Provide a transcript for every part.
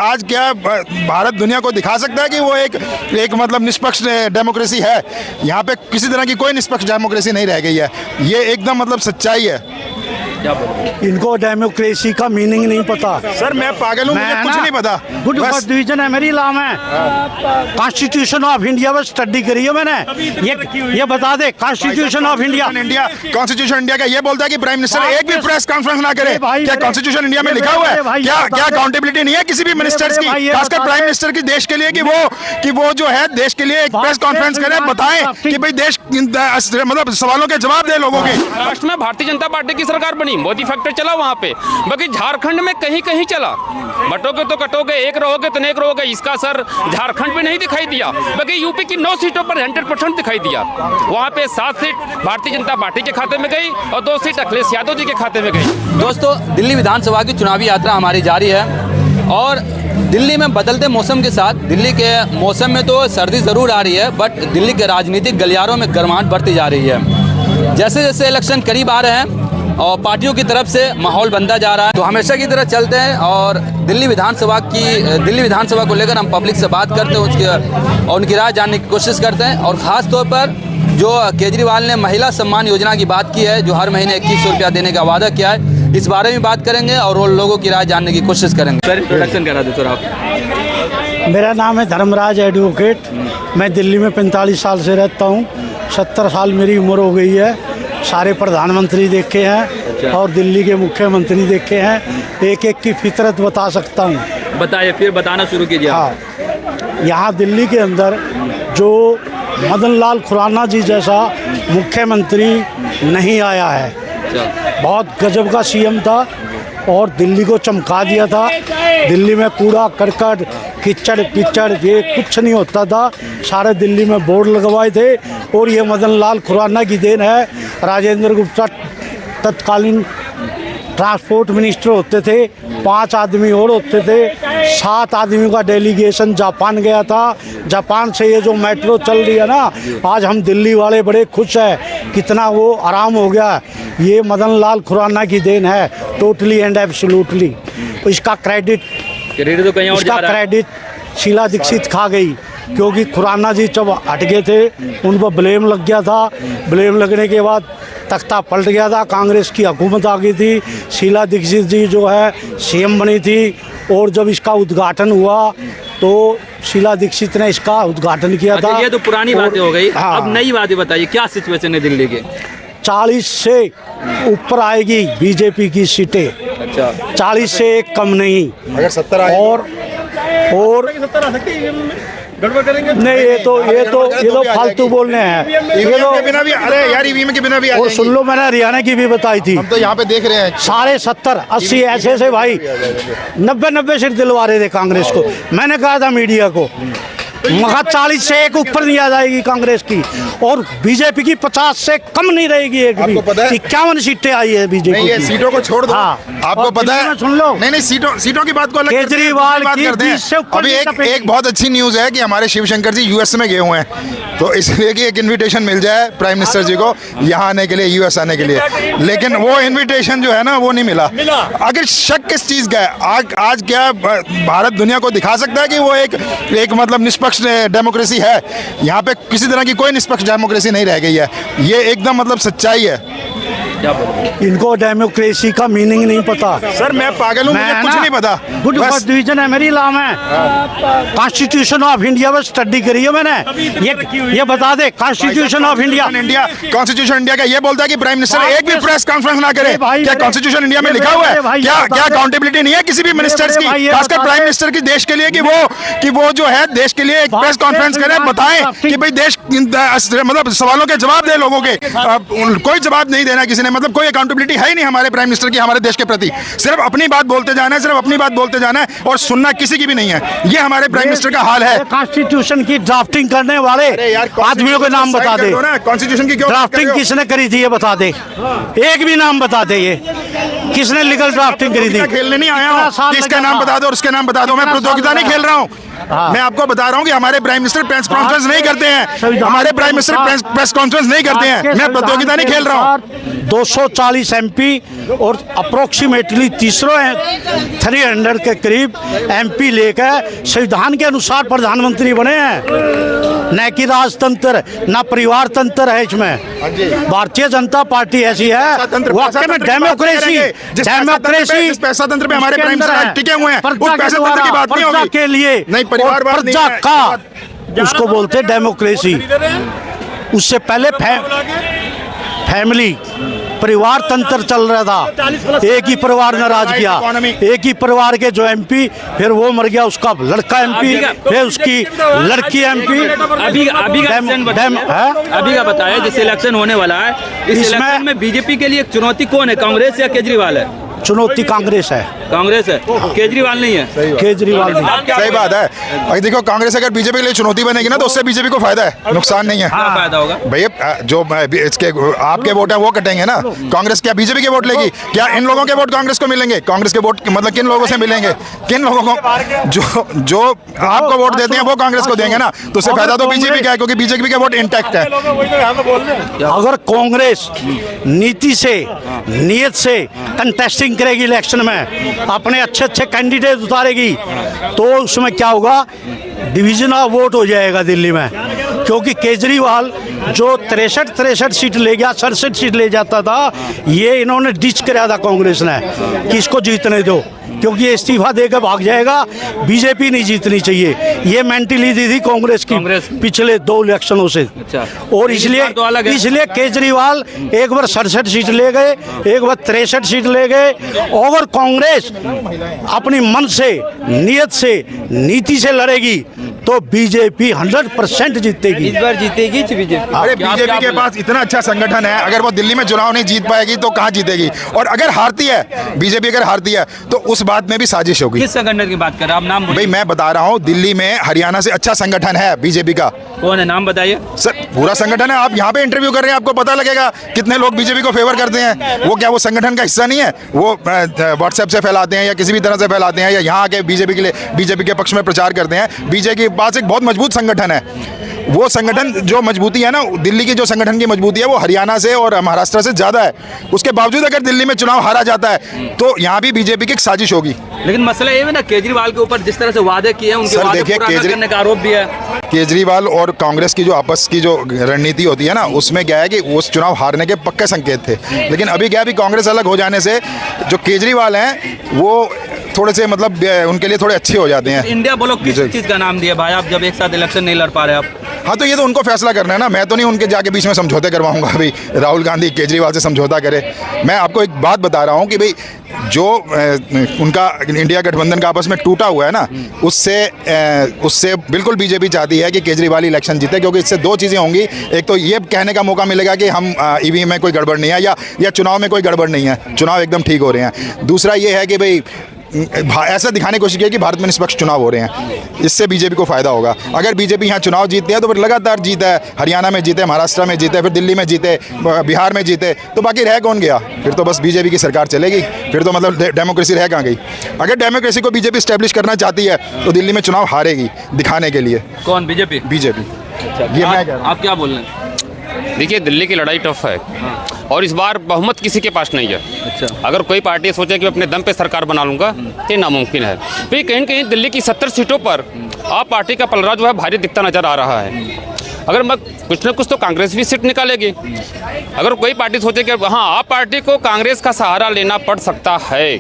आज क्या भारत दुनिया को दिखा सकता है कि वो एक मतलब निष्पक्ष डेमोक्रेसी है। यहाँ पे किसी तरह की कोई निष्पक्ष डेमोक्रेसी नहीं रह गई है। ये एकदम मतलब सच्चाई है। इनको डेमोक्रेसी का मीनिंग नहीं पता। सर मैं पागल हूँ, मुझे कुछ नहीं पता। गुड डिवीजन है मेरी लाम है। कॉन्स्टिट्यूशन ऑफ इंडिया में स्टडी करी है मैंने। ये बता दे constitution of India constitution India का ये बोलता है कि प्राइम मिनिस्टर एक भी प्रेस कॉन्फ्रेंस ना करे। क्या कॉन्स्टिट्यूशन इंडिया में लिखा हुआ है? क्या अकाउंटेबिलिटी नहीं है किसी भी मिनिस्टर्स की, खासकर प्राइम मिनिस्टर की देश के लिए कि वो जो है देश के लिए एक प्रेस कॉन्फ्रेंस करे, बताएं कि भाई देश मतलब सवालों के जवाब दे लोगों के। महाराष्ट्र में भारतीय जनता पार्टी की सरकार बनी, मोदी फैक्टर चला वहाँ पे, बाकी झारखंड में कहीं कहीं चला। बटोगे तो कटोगे, एक रहोगे तो नेक रहोगे, इसका असर झारखंड में नहीं दिखाई दिया। बाकी यूपी की 9 सीटों पर 100% दिखाई दिया। वहाँ पे 7 सीट भारतीय जनता पार्टी के खाते में गई और 2 सीट अखिलेश यादव जी के खाते में गई। दोस्तों, दिल्ली विधानसभा की चुनावी यात्रा हमारी जारी है और दिल्ली में बदलते मौसम के साथ, दिल्ली के मौसम में तो सर्दी ज़रूर आ रही है, बट दिल्ली के राजनीतिक गलियारों में गर्माहट बढ़ती जा रही है। जैसे जैसे इलेक्शन करीब आ रहे हैं और पार्टियों की तरफ से माहौल बनता जा रहा है, तो हमेशा की तरह चलते हैं और दिल्ली विधानसभा को लेकर हम पब्लिक से बात करते हैं, उनकी राय जानने की कोशिश करते हैं। और ख़ास तौर पर जो केजरीवाल ने महिला सम्मान योजना की बात की है, जो हर महीने 2100 रुपया देने का वादा किया है, इस बारे में बात करेंगे और उन लोगों की राय जानने की कोशिश करेंगे। सर, इंट्रोडक्शन करा दो सर आप। मेरा नाम है धर्मराज एडवोकेट। मैं दिल्ली में 45 साल से रहता हूँ। 70 साल मेरी उम्र हो गई है। सारे प्रधानमंत्री देखे हैं और दिल्ली के मुख्यमंत्री देखे हैं। एक एक की फितरत बता सकता हूँ। बताइए, फिर बताना शुरू कीजिए। हाँ, यहाँ दिल्ली के अंदर जो मदन लाल खुराना जी जैसा मुख्यमंत्री नहीं आया है। बहुत गजब का सीएम था और दिल्ली को चमका दिया था। दिल्ली में कूड़ा करकट कीचड़ पिचड़ ये कुछ नहीं होता था। सारे दिल्ली में बोर्ड लगवाए थे और ये मदन लाल खुराना की देन है। राजेंद्र गुप्ता तत्कालीन ट्रांसपोर्ट मिनिस्टर होते थे। 5 आदमी और होते थे। 7 आदमियों का डेलीगेशन जापान गया था। जापान से ये जो मेट्रो चल रही है ना, आज हम दिल्ली वाले बड़े खुश हैं। कितना वो आराम हो गया, ये मदन लाल खुराना की देन है, टोटली एंड एब्सोल्युटली। इसका क्रेडिट तो कहीं और जा रहा है। क्रेडिट शीला दीक्षित खा गई, क्योंकि खुराना जी जब हट गए थे उन पर ब्लेम लग गया था। ब्लेम लगने के बाद तख्ता पलट गया था, कांग्रेस की हुकूमत आ गई थी। शीला दीक्षित जी जो है सीएम बनी थी और जब इसका उद्घाटन हुआ तो शीला दीक्षित ने इसका उद्घाटन किया था। ये तो पुरानी बातें हो गई। हाँ। अब नई बातें बताइए, क्या सिचुएशन है दिल्ली के? 40 से ऊपर आएगी बीजेपी की सीटें। अच्छा, 40 से एक कम नहीं। अगर 70 आए और नहीं, ये तो फालतू बोलने हैं। ये तो बिना भी, अरे यार ईवीएम के बिना भी आ और सुन लो, मैंने हरियाणा की भी बताई थी। हम तो यहाँ पे देख रहे हैं। सारे 70 80 ऐसे भाई 90 सीट दिलवा रहे थे कांग्रेस को। मैंने कहा था मीडिया को, मगर 40 से एक ऊपर नहीं आ जाएगी कांग्रेस की और बीजेपी की 50 से कम नहीं रहेगी एक भी। 51 सीटें आई है बीजेपी नहीं, ये की। सीटों को छोड़ दो। हाँ। आपको पता है, सुन लो, नहीं सीटों की बात को अलग केजरीवाल बात करते हैं। अभी एक बहुत अच्छी न्यूज़ है कि हमारे शिवशंकर जी यूएस में गए हुए हैं, तो इसलिए कि एक इन्विटेशन मिल जाए प्राइम मिनिस्टर जी को यहाँ आने के लिए, यूएस आने के लिए। लेकिन वो इन्विटेशन जो है ना, वो नहीं मिला। अगर शक किस चीज़ का है, आज क्या भारत दुनिया को दिखा सकता है कि वो एक मतलब निष्पक्ष डेमोक्रेसी है। यहाँ पे किसी तरह की कोई निष्पक्ष डेमोक्रेसी नहीं रह गई है। ये एकदम मतलब सच्चाई है। इनको डेमोक्रेसी का मीनिंग नहीं पता। सर मैं पागल हूँ, मुझे कुछ नहीं पता। गुड डिवीजन है मेरी लाम है। कॉन्स्टिट्यूशन ऑफ इंडिया में स्टडी करी है मैंने। ये बता दे constitution of India constitution India का ये बोलता है कि प्राइम मिनिस्टर एक भी प्रेस कॉन्फ्रेंस ना करे। क्या कॉन्स्टिट्यूशन इंडिया में लिखा हुआ है? क्या अकाउंटेबिलिटी नहीं है किसी भी मिनिस्टर्स की, खासकर प्राइम मिनिस्टर की देश के लिए कि वो जो है देश के लिए एक प्रेस कॉन्फ्रेंस करे, बताएं कि भाई देश मतलब सवालों के जवाब दे लोगों के। कोई जवाब नहीं देना किसी ने, मतलब कोई अकाउंटेबिलिटी है ही नहीं हमारे प्राइम मिनिस्टर की हमारे देश के प्रति। सिर्फ अपनी बात बोलते जाना है, सिर्फ अपनी बात बोलते जाना है और सुनना किसी की भी नहीं है। ये हमारे प्राइम मिनिस्टर का हाल है। कॉन्स्टिट्यूशन की ड्राफ्टिंग करने वाले आदमियों के नाम बता दे। कॉन्स्टिट्यूशन की ड्राफ्टिंग किसने करी थी ये बता दे। एक भी नाम बता दे। ये किसने लीगल ड्राफ्टिंग करी थी? खेलने नहीं आया कितना हूँ साल कि इसका लगा नाम था? बता दो और उसके नाम बता दो। मैं कितना साल प्रतियोगिता नहीं लगा? खेल रहा हूँ। हाँ। मैं आपको बता रहा हूँ कि हमारे प्राइम मिनिस्टर प्रेस कॉन्फ्रेंस नहीं करते हैं। संविधान हमारे के प्राइम मिनिस्टर अनुसार- प्रेस कॉन्फ्रेंस नहीं करते हैं। मैं प्रतियोगिता नहीं खेल रहा हूँ। 240 एमपी और अप्रोक्सीमेटली 300 के करीब एमपी लेकर संविधान के अनुसार प्रधानमंत्री बने हैं। न कि राजतंत्र न परिवार तंत्र है इसमें। भारतीय जनता पार्टी ऐसी है वाकई में डेमोक्रेसी जिस पैसा तंत्र पे हमारे प्राइम मिनिस्टर टिके हुए हैं, उस पैसा तंत्र की बात नहीं प्रजा होगी। के लिए नहीं, परिवारवाद नहीं प्रजा है। का उसको बोलते डेमोक्रेसी। उससे पहले फैमिली परिवार तंत्र चल रहा था। एक ही परिवार ने राज किया, एक ही परिवार के जो एमपी, फिर वो मर गया, उसका लड़का एमपी, फिर उसकी लड़की एमपी। अभी का बताया जिस इलेक्शन होने वाला है, इस इसमें- इलेक्शन में बीजेपी के लिए एक चुनौती कौन है, कांग्रेस या केजरीवाल है? चुनौती कांग्रेस है, कांग्रेस है, केजरीवाल नहीं है। केजरीवाल नहीं। सही बात है। अगर देखो कांग्रेस अगर बीजेपी के लिए चुनौती बनेगी ना तो उससे बीजेपी को फायदा है, नुकसान नहीं है। क्या फायदा होगा? भैया जो इसके आपके वोट है वो कटेंगे ना। कांग्रेस क्या बीजेपी के वोट लेगी? क्या इन लोगों के वोट कांग्रेस को मिलेंगे? कांग्रेस के वोट मतलब किन लोगों से मिलेंगे? किन लोगों को जो आपको वोट देते हैं वो कांग्रेस को देंगे ना। तो उससे फायदा तो बीजेपी का है क्योंकि बीजेपी के वोट इंटैक्ट है। अगर कांग्रेस नीति से नियत से कंटेस्टिंग करेगी इलेक्शन में, अपने अच्छे अच्छे कैंडिडेट उतारेगी, तो उसमें क्या होगा, डिवीजन ऑफ वोट हो जाएगा दिल्ली में। क्योंकि केजरीवाल जो 63 सीट ले गया, 67 सीट ले जाता था, ये इन्होंने डिच कराया था कांग्रेस ने कि इसको जीतने दो, क्योंकि ये इस्तीफा देकर भाग जाएगा, बीजेपी नहीं जीतनी चाहिए। ये मेंटली दी थी कांग्रेस की पिछले 2 इलेक्शनों से। और इसलिए केजरीवाल एक बार 67 सीट ले गए, एक बार 63 सीट ले गए। अगर कांग्रेस अपनी मन से, नियत से, नीति से लड़ेगी तो बीजेपी 100% जीतेगी। इस बार जीतेगी बीजेपी। अरे बीजेपी के पास इतना अच्छा संगठन है, अगर वो दिल्ली में चुनाव नहीं जीत पाएगी तो कहाँ जीतेगी? और अगर हारती है बीजेपी, अगर हारती है तो उस बात में भी साजिश होगी। किस संगठन की बात कर रहे हैं आप? नाम भाई मैं बता रहा हूँ, दिल्ली में हरियाणा से अच्छा संगठन है बीजेपी का। कौन है, नाम बताइए सर। पूरा संगठन है। आप यहाँ पे इंटरव्यू कर रहे हैं, आपको पता लगेगा कितने लोग बीजेपी को फेवर करते हैं। वो क्या वो संगठन का हिस्सा नहीं है? वो व्हाट्सएप से फैलाते हैं या किसी भी तरह से फैलाते हैं, या यहाँ आके बीजेपी के लिए, बीजेपी के पक्ष में प्रचार करते हैं। बीजेपी के पास एक बहुत मजबूत संगठन है। वो संगठन जो मजबूती है ना, दिल्ली की जो संगठन की मजबूती है वो हरियाणा से और महाराष्ट्र से ज़्यादा है। उसके बावजूद अगर दिल्ली में चुनाव हारा जाता है तो यहाँ भी बीजेपी की एक साजिश होगी। लेकिन मसला ये है ना, केजरीवाल के ऊपर जिस तरह से वादे किए हैं, उनके वादे पूरा न करने का आरोप भी है। केजरीवाल और कांग्रेस की जो आपस की जो रणनीति होती है ना, उसमें क्या है कि उस चुनाव हारने के पक्के संकेत थे। लेकिन अभी क्या है, अभी कांग्रेस अलग हो जाने से जो केजरीवाल हैं वो थोड़े से मतलब उनके लिए थोड़े अच्छे हो जाते हैं। इंडिया ब्लॉक किस चीज़ का नाम दिया भाई आप, जब एक साथ इलेक्शन नहीं लड़ पा रहे आप? हाँ तो ये तो उनको फैसला करना है ना। मैं तो नहीं उनके जाके बीच में समझौते करवाऊंगा। अभी राहुल गांधी केजरीवाल से समझौता करे। मैं आपको एक बात बता रहा हूँ कि भाई जो उनका इंडिया गठबंधन का आपस में टूटा हुआ है ना, उससे बिल्कुल बीजेपी चाहती है कि केजरीवाल इलेक्शन जीते, क्योंकि इससे 2 चीज़ें होंगी। एक तो ये कहने का मौका मिलेगा कि हम ईवीएम में कोई गड़बड़ नहीं है, या चुनाव में कोई गड़बड़ नहीं है, चुनाव एकदम ठीक हो रहे हैं। दूसरा ये है कि भाई ऐसा दिखाने की कोशिश की कि भारत में निष्पक्ष चुनाव हो रहे हैं। इससे बीजेपी को फायदा होगा। अगर बीजेपी यहाँ चुनाव जीतती है तो फिर लगातार जीता है, हरियाणा में जीते, महाराष्ट्र में जीते, फिर दिल्ली में जीते, बिहार में जीते, तो बाकी रह कौन गया? फिर तो बस बीजेपी की सरकार चलेगी। फिर तो मतलब डेमोक्रेसी रह कहाँ गई? अगर डेमोक्रेसी को बीजेपी स्टैब्लिश करना चाहती है तो दिल्ली में चुनाव हारेगी दिखाने के लिए। कौन? बीजेपी। ये आप क्या बोल रहे हैं? देखिए, दिल्ली की लड़ाई टफ है और इस बार बहुमत किसी के पास नहीं है। अच्छा। अगर कोई पार्टी सोचे कि अपने दम पे सरकार बना लूंगा तो ये नामुमकिन है। फिर कहीं न कहीं दिल्ली की 70 सीटों पर आप पार्टी का पलड़ा जो है भारी दिखता नजर आ रहा है। अगर मैं कुछ न कुछ तो कांग्रेस भी सीट निकालेगी। अगर कोई पार्टी सोचे कि हाँ, आप पार्टी को कांग्रेस का सहारा लेना पड़ सकता है,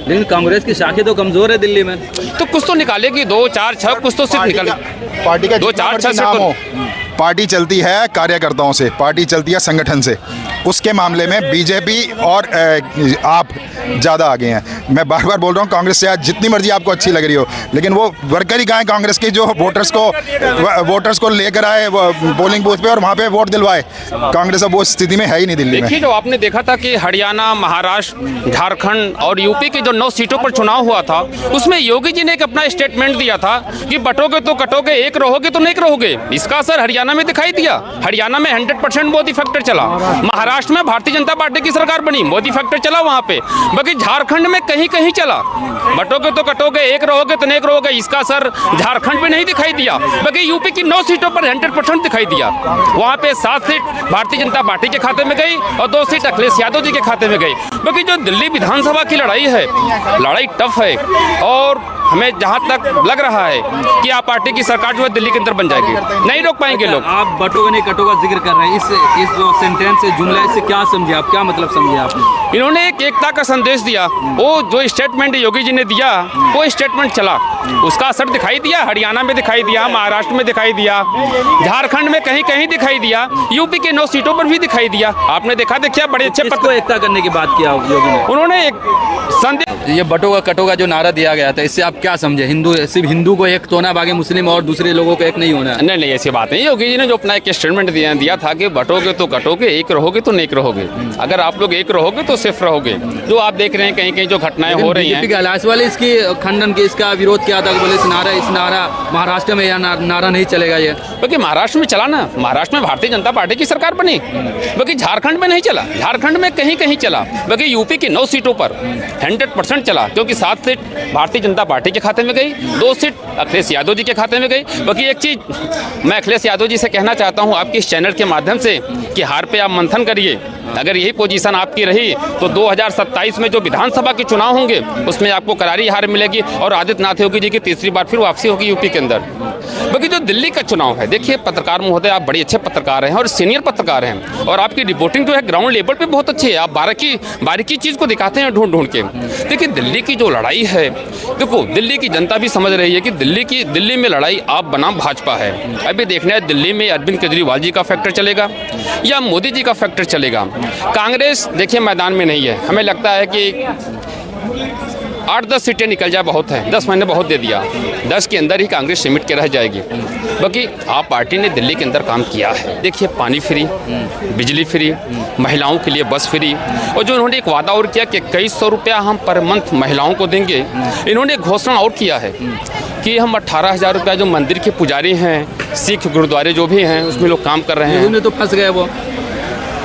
लेकिन कांग्रेस की शाखें तो कमजोर है दिल्ली में, तो कुछ तो निकालेगी, 2, 4, 6 कुछ तो सीट निकालेगी। पार्टी का 2, 4, 6 नाम हो, सीट पार्टी चलती है कार्यकर्ताओं से, पार्टी चलती है संगठन से। उसके मामले में बीजेपी और आप ज़्यादा आगे हैं। मैं बार बार बोल रहा हूँ, कांग्रेस से आज जितनी मर्जी आपको अच्छी लग रही हो, लेकिन वो वर्कर ही कहाँ है कांग्रेस के जो वोटर्स को लेकर आए पोलिंग बूथ पे और वहाँ पे वोट दिलवाए? कांग्रेस अब वो स्थिति में है ही नहीं दिल्ली में। देखिए, जो आपने देखा था कि हरियाणा, महाराष्ट्र, झारखंड और यूपी की जो 9 सीटों पर चुनाव हुआ था, उसमें योगी जी ने एक अपना स्टेटमेंट दिया था कि बटोगे तो कटोगे, एक रहोगे तो नहीं रहोगे। इसका असर हरियाणा हरियाणा में दिखाई दिया। हरियाणा में 100% मोदी फैक्टर चला। महाराष्ट्र में भारतीय जनता पार्टी की सरकार बनी, मोदी फैक्टर चला वहाँ पे। बाकी झारखंड में कहीं कहीं चला। बटोगे तो कटोगे, एक रहोगे तो नेक रहोगे, इसका असर झारखंड में नहीं दिखाई दिया। बाकी यूपी की 9 सीटों पर 100% दिखाई दिया। वहाँ पे 7 सीट भारतीय जनता पार्टी के खाते में गई और 2 सीट अखिलेश यादव जी के खाते में गई। बाकी जो दिल्ली विधानसभा की लड़ाई है, लड़ाई टफ है और हमें जहाँ तक लग रहा है कि आप पार्टी की सरकार जो है दिल्ली के अंदर बन जाएगी, नहीं रोक पाएंगे लोग। आप बटोगे नहीं कटोगा जिक्र कर रहे हैं, इस जो सेंटेंस से जुमला, इससे क्या समझे आप, क्या मतलब समझे आपने? इन्होंने एक एकता का संदेश दिया। वो जो स्टेटमेंट योगी जी ने दिया, वो स्टेटमेंट चला, उसका असर दिखाई दिया। हरियाणा में दिखाई दिया, महाराष्ट्र में दिखाई दिया, झारखंड में कहीं कहीं दिखाई दिया, यूपी के 9 सीटों पर भी दिखाई दिया। आपने देखा बड़े अच्छे किसको एकता करने की बात किया योगी ने? उन्होंने एक संदेश, ये बटोगा कटोगा जो नारा दिया गया था, इससे आप क्या समझे? हिंदू, सिर्फ हिंदू को एक तो ना, बाकी मुस्लिम और दूसरे लोगों को एक नहीं होना है? नहीं ऐसी बात नहीं। योगी जी ने जो अपना एक स्टेटमेंट दिया था कि बटोगे तो कटोगे, एक रहोगे तो नेक रहोगे। अगर आप लोग एक रहोगे तो सिर्फ रहोगे। जो आप देख रहे हैं कहीं कहीं जो घटनाएं हो रही हैं, अलायंस वाले इसकी खंडन की, इसका विरोध किया था, बोले इस नारा महाराष्ट्र में यह नारा नहीं चलेगा। ये बाकी महाराष्ट्र में चला ना, महाराष्ट्र में भारतीय जनता पार्टी की सरकार बनी। बाकी झारखंड में नहीं चला, झारखंड में कहीं कहीं चला। बाकी यूपी की 9 सीटों पर 100% चला, क्योंकि 7 सीट भारतीय जनता पार्टी के खाते में गई, 2 सीट अखिलेश यादव जी के खाते में गई। बाकी एक चीज़ मैं अखिलेश यादव जी से कहना चाहता हूं आपके इस चैनल के माध्यम से कि हार पे आप मंथन करिए। अगर यही पोजीशन आपकी रही तो 2027 में जो विधानसभा के चुनाव होंगे उसमें आपको करारी हार मिलेगी और आदित्यनाथ योगी जी की तीसरी बार फिर वापसी होगी यूपी के अंदर। बाकी जो दिल्ली का चुनाव है, देखिए पत्रकार महोदय, आप बड़े अच्छे पत्रकार हैं और सीनियर पत्रकार हैं और आपकी रिपोर्टिंग जो है ग्राउंड लेवल पे बहुत अच्छी है। आप बारीकी चीज़ को दिखाते हैं ढूंढ के। देखिए दिल्ली की जो लड़ाई है, देखो दिल्ली की जनता भी समझ रही है कि दिल्ली में लड़ाई आप बनाम भाजपा है। अभी देखना है दिल्ली में अरविंद केजरीवाल जी का फैक्टर चलेगा या मोदी जी का फैक्टर चलेगा। कांग्रेस देखिए मैदान में नहीं है। हमें लगता है कि 8-10 सीटें निकल जाए बहुत है, 10 महीने बहुत दे दिया, 10 के अंदर ही कांग्रेस सिमट के रह जाएगी। बाकी आप पार्टी ने दिल्ली के अंदर काम किया है। देखिए पानी फ्री, बिजली फ्री, महिलाओं के लिए बस फ्री, और जो इन्होंने एक वादा और किया कि 2100 रुपया हम पर मंथ महिलाओं को देंगे। इन्होंने घोषणा और किया है कि हम 18,000 रुपया जो मंदिर के पुजारी हैं, सिख गुरुद्वारे जो भी हैं उसमें लोग काम कर रहे हैं। उन्हें तो फंस गए वो,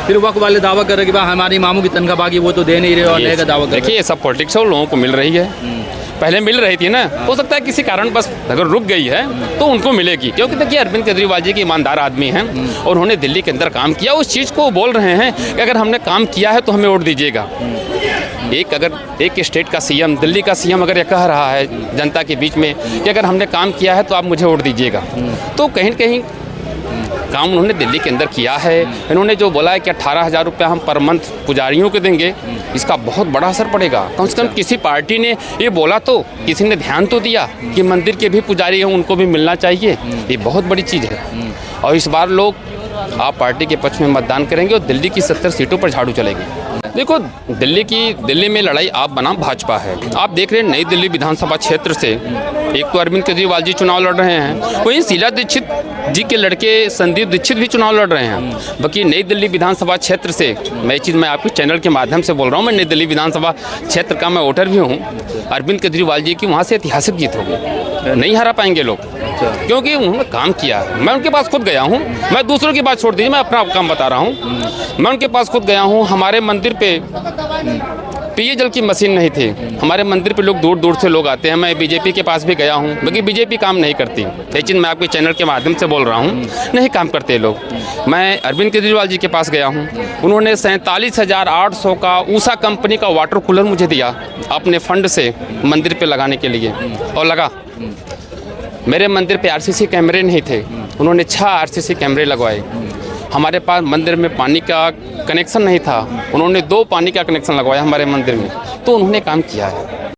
फिर वक्त वाले दावा कर रहे कि भाई हमारी इमामों की तनख्वाह बाकी वो तो दे नहीं रहे और नए का दावा कर रहे। देखिए ये सब पॉलिटिक्स है, लोगों को मिल रही है, पहले मिल रही थी ना, हो सकता है किसी कारण बस अगर रुक गई है तो उनको मिलेगी। क्योंकि देखिए अरविंद केजरीवाल जी की ईमानदार आदमी हैं और उन्होंने दिल्ली के अंदर काम किया। उस चीज़ को बोल रहे हैं कि अगर हमने काम किया है तो हमें वोट दीजिएगा। एक स्टेट का सीएम, दिल्ली का सीएम अगर ये कह रहा है जनता के बीच में कि अगर हमने काम किया है तो आप मुझे वोट दीजिएगा, तो कहीं न कहीं काम उन्होंने दिल्ली के अंदर किया है। इन्होंने जो बोला है कि 18,000 रुपया हम पर मंथ पुजारियों को देंगे, इसका बहुत बड़ा असर पड़ेगा। कम से कम किसी पार्टी ने ये बोला तो किसी ने ध्यान तो दिया कि मंदिर के भी पुजारी हैं, उनको भी मिलना चाहिए। ये बहुत बड़ी चीज़ है और इस बार लोग आप पार्टी के पक्ष में मतदान करेंगे और दिल्ली की 70 सीटों पर झाड़ू चलेगी। देखो दिल्ली में लड़ाई आप बनाम भाजपा है। आप देख रहे हैं नई दिल्ली विधानसभा क्षेत्र से एक तो अरविंद केजरीवाल जी चुनाव लड़ रहे हैं, वहीं शीला दीक्षित जी के लड़के संदीप दीक्षित भी चुनाव लड़ रहे हैं। बाकी नई दिल्ली विधानसभा क्षेत्र से मैं आपके चैनल के माध्यम से बोल रहा हूँ, मैं नई दिल्ली विधानसभा क्षेत्र का मैं वोटर भी हूँ। अरविंद केजरीवाल जी की वहाँ से ऐतिहासिक जीत होगी, नहीं हरा पाएंगे लोग, क्योंकि उन्होंने काम किया। मैं उनके पास खुद गया हूँ, मैं दूसरों की बात छोड़ दीजिए, मैं अपना काम बता रहा हूँ। मैं उनके पास खुद गया हूँ। हमारे मंदिर पे पेयजल की मशीन नहीं थी, हमारे मंदिर पे लोग दूर दूर से लोग आते हैं। मैं बीजेपी के पास भी गया हूँ, बाकी बीजेपी काम नहीं करती, लेकिन मैं आपके चैनल के माध्यम से बोल रहा हूँ नहीं काम करते लोग। मैं अरविंद केजरीवाल जी के पास गया हूँ, उन्होंने 47,800 का ऊषा कंपनी का वाटर कूलर मुझे दिया अपने फंड से मंदिर पे लगाने के लिए, और लगा। मेरे मंदिर पे आरसीसी कैमरे नहीं थे, उन्होंने 6 आरसीसी कैमरे लगवाए। हमारे पास मंदिर में पानी का कनेक्शन नहीं था, उन्होंने 2 पानी का कनेक्शन लगवाया हमारे मंदिर में, तो उन्होंने काम किया है।